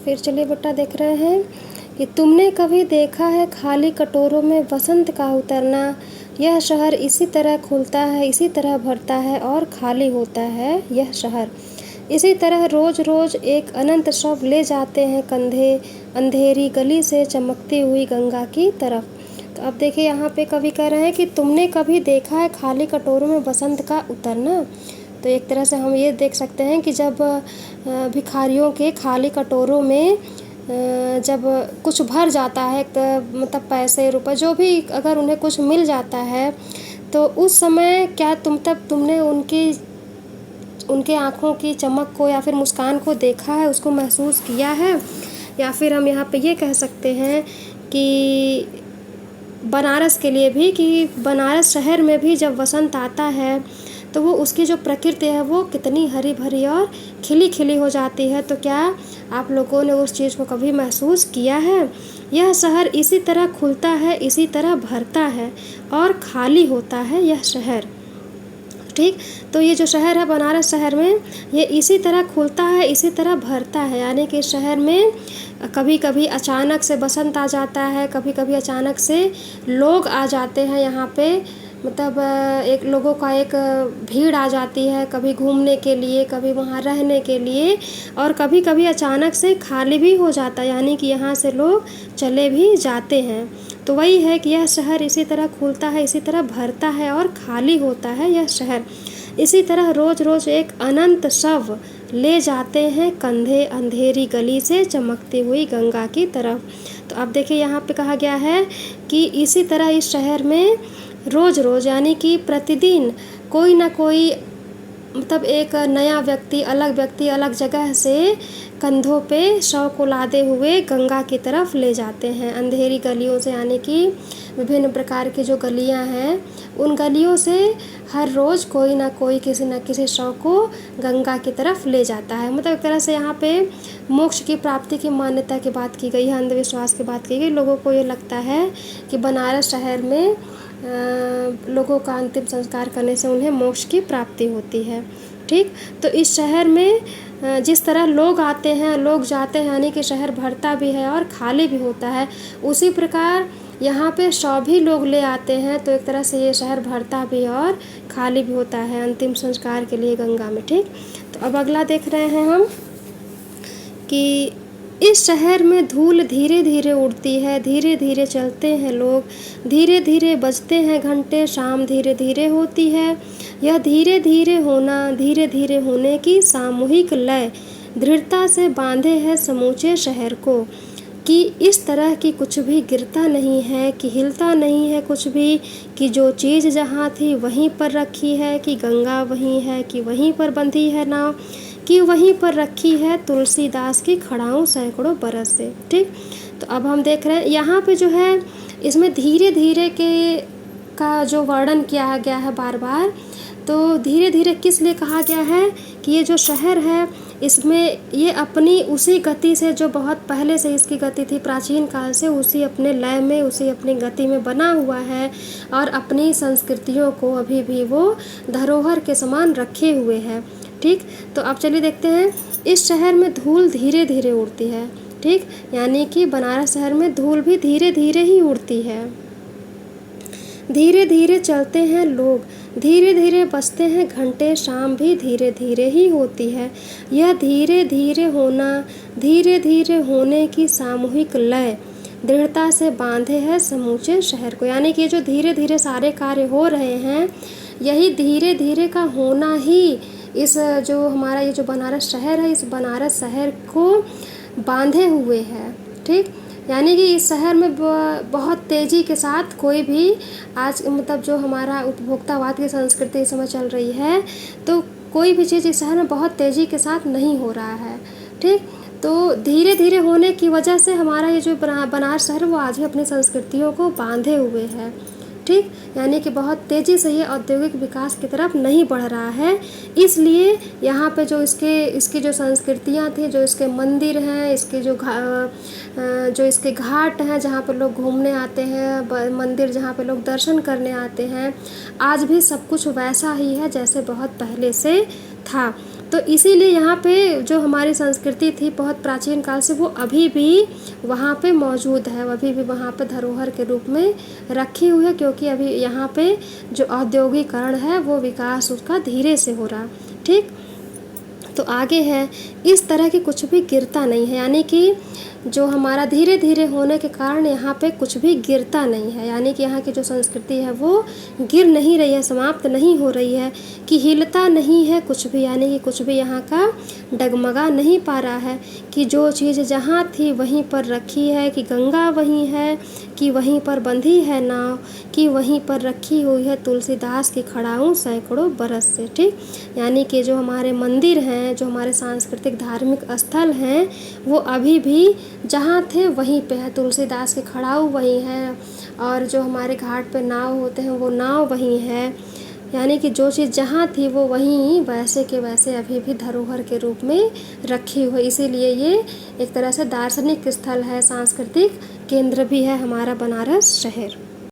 फिर चलिए बेटा देख रहे हैं कि तुमने कभी देखा है खाली कटोरों में वसंत का उतरना। यह शहर इसी तरह खुलता है, इसी तरह भरता है और खाली होता है यह शहर। इसी तरह रोज़ रोज़ एक अनंत शव ले जाते हैं कंधे अंधेरी गली से चमकती हुई गंगा की तरफ। तो अब देखिए यहाँ पे कवि कह रहे हैं कि तुमने कभी देखा है खाली कटोरों में वसंत का उतरना। तो एक तरह से हम ये देख सकते हैं कि जब भिखारियों के खाली कटोरों में जब कुछ भर जाता है, मतलब पैसे रुपए जो भी अगर उन्हें कुछ मिल जाता है, तो उस समय क्या तुमने उनके आँखों की चमक को या फिर मुस्कान को देखा है, उसको महसूस किया है। या फिर हम यहाँ पे ये कह सकते हैं कि बनारस के लिए भी, कि बनारस शहर में भी जब वसंत आता है तो वो उसकी जो प्रकृति है वो कितनी हरी भरी और खिली खिली हो जाती है। तो क्या आप लोगों ने उस चीज़ को कभी महसूस किया है? यह शहर इसी तरह खुलता है, इसी तरह भरता है और खाली होता है यह शहर। ठीक, तो ये जो शहर है बनारस शहर में, ये इसी तरह खुलता है, इसी तरह भरता है। यानी कि शहर में कभी कभी अचानक से बसंत आ जाता है, कभी कभी अचानक से लोग आ जाते हैं यहाँ पे, मतलब एक लोगों का एक भीड़ आ जाती है, कभी घूमने के लिए, कभी वहाँ रहने के लिए, और कभी कभी अचानक से खाली भी हो जाता है, यानी कि यहाँ से लोग चले भी जाते हैं। तो वही है कि यह शहर इसी तरह खुलता है, इसी तरह भरता है और खाली होता है यह शहर। इसी तरह रोज़ रोज़ एक अनंत शव ले जाते हैं कंधे अंधेरी गली से चमकती हुई गंगा की तरफ। तो अब देखिए यहाँ पे कहा गया है कि इसी तरह इस शहर में रोज़ रोज़, यानी कि प्रतिदिन कोई ना कोई, मतलब एक नया व्यक्ति अलग जगह से कंधों पे शव को लादे हुए गंगा की तरफ ले जाते हैं अंधेरी गलियों से। यानी कि विभिन्न प्रकार की जो गलियां हैं, उन गलियों से हर रोज़ कोई ना कोई किसी न किसी शव को गंगा की तरफ ले जाता है। मतलब एक तरह से यहाँ पे मोक्ष की प्राप्ति की मान्यता की बात की गई है, अंधविश्वास की बात की गई। लोगों को ये लगता है कि बनारस शहर में लोगों का अंतिम संस्कार करने से उन्हें मोक्ष की प्राप्ति होती है। ठीक, तो इस शहर में जिस तरह लोग आते हैं लोग जाते हैं, यानी कि शहर भरता भी है और खाली भी होता है, उसी प्रकार यहाँ पे शव भी लोग ले आते हैं। तो एक तरह से ये शहर भरता भी और खाली भी होता है अंतिम संस्कार के लिए गंगा में। ठीक, तो अब अगला देख रहे हैं हम कि इस शहर में धूल धीरे धीरे उड़ती है, धीरे धीरे चलते हैं लोग, धीरे धीरे बजते हैं घंटे, शाम धीरे धीरे होती है। यह धीरे धीरे होना, धीरे धीरे होने की सामूहिक लय दृढ़ता से बांधे है समूचे शहर को, कि इस तरह की कुछ भी गिरता नहीं है, कि हिलता नहीं है कुछ भी, कि जो चीज़ जहाँ थी वहीं पर रखी है, कि गंगा वहीं है, कि वहीं पर बंधी है नाव, कि वहीं पर रखी है तुलसीदास की खड़ाऊँ सैकड़ों बरस से। ठीक, तो अब हम देख रहे हैं यहाँ पे जो है इसमें धीरे धीरे का जो वर्णन किया गया है बार बार। तो धीरे धीरे किस लिए कहा गया है कि ये जो शहर है इसमें ये अपनी उसी गति से, जो बहुत पहले से इसकी गति थी प्राचीन काल से, उसी अपने लय में, उसी अपनी गति में बना हुआ है और अपनी संस्कृतियों को अभी भी वो धरोहर के समान रखे हुए है। ठीक, तो अब चलिए देखते हैं, इस शहर में धूल धीरे धीरे उड़ती है। ठीक, यानी कि बनारस शहर में धूल भी धीरे धीरे ही उड़ती है। धीरे धीरे चलते हैं लोग, धीरे धीरे बजते हैं घंटे, शाम भी धीरे धीरे ही होती है। यह धीरे धीरे होना, धीरे धीरे होने की सामूहिक लय दृढ़ता से बांधे है समूचे शहर को। यानी कि जो धीरे धीरे सारे कार्य हो रहे हैं, यही धीरे धीरे का होना ही इस जो हमारा ये जो बनारस शहर है, इस बनारस शहर को बांधे हुए है। ठीक, यानी कि इस शहर में बहुत तेज़ी के साथ कोई भी आज, मतलब जो हमारा उपभोक्तावाद की संस्कृति इस समय चल रही है, तो कोई भी चीज़ इस शहर में बहुत तेज़ी के साथ नहीं हो रहा है। ठीक, तो धीरे धीरे होने की वजह से हमारा ये जो बनारस शहर वो आज भी अपनी संस्कृतियों को बांधे हुए है। ठीक, यानी कि बहुत तेज़ी से ये औद्योगिक विकास की तरफ नहीं बढ़ रहा है। इसलिए यहाँ पे जो इसकी जो संस्कृतियाँ थी, जो इसके मंदिर हैं, इसके जो इसके घाट हैं जहाँ पे लोग घूमने आते हैं, मंदिर जहाँ पे लोग दर्शन करने आते हैं, आज भी सब कुछ वैसा ही है जैसे बहुत पहले से था। तो इसीलिए यहाँ पे जो हमारी संस्कृति थी बहुत प्राचीन काल से, वो अभी भी वहाँ पे मौजूद है, अभी भी वहाँ पे धरोहर के रूप में रखी हुई है, क्योंकि अभी यहाँ पे जो औद्योगिकरण है वो विकास उसका धीरे से हो रहा। ठीक, तो आगे है, इस तरह की कुछ भी गिरता नहीं है, यानी कि जो हमारा धीरे धीरे होने के कारण यहाँ पे कुछ भी गिरता नहीं है, यानी कि यहाँ की जो संस्कृति है वो गिर नहीं रही है, समाप्त नहीं हो रही है, कि हिलता नहीं है कुछ भी, यानी कि कुछ भी यहाँ का डगमगा नहीं पा रहा है, कि जो चीज़ जहाँ थी वहीं पर रखी है, कि गंगा वहीं है, कि वहीं पर बंधी है नाव, कि वहीं पर रखी हुई है तुलसीदास की खड़ाऊँ सैकड़ों बरस से। ठीक, यानी कि जो हमारे मंदिर हैं, जो हमारे सांस्कृतिक धार्मिक स्थल हैं, वो अभी भी जहाँ थे वहीं पे है, तुलसीदास के खड़ाऊ वहीं है, और जो हमारे घाट पे नाव होते हैं वो नाव वहीं है, यानी कि जो चीज़ जहाँ थी वो वहीं वैसे के वैसे अभी भी धरोहर के रूप में रखी हुई। इसीलिए ये एक तरह से दार्शनिक स्थल है, सांस्कृतिक केंद्र भी है हमारा बनारस शहर।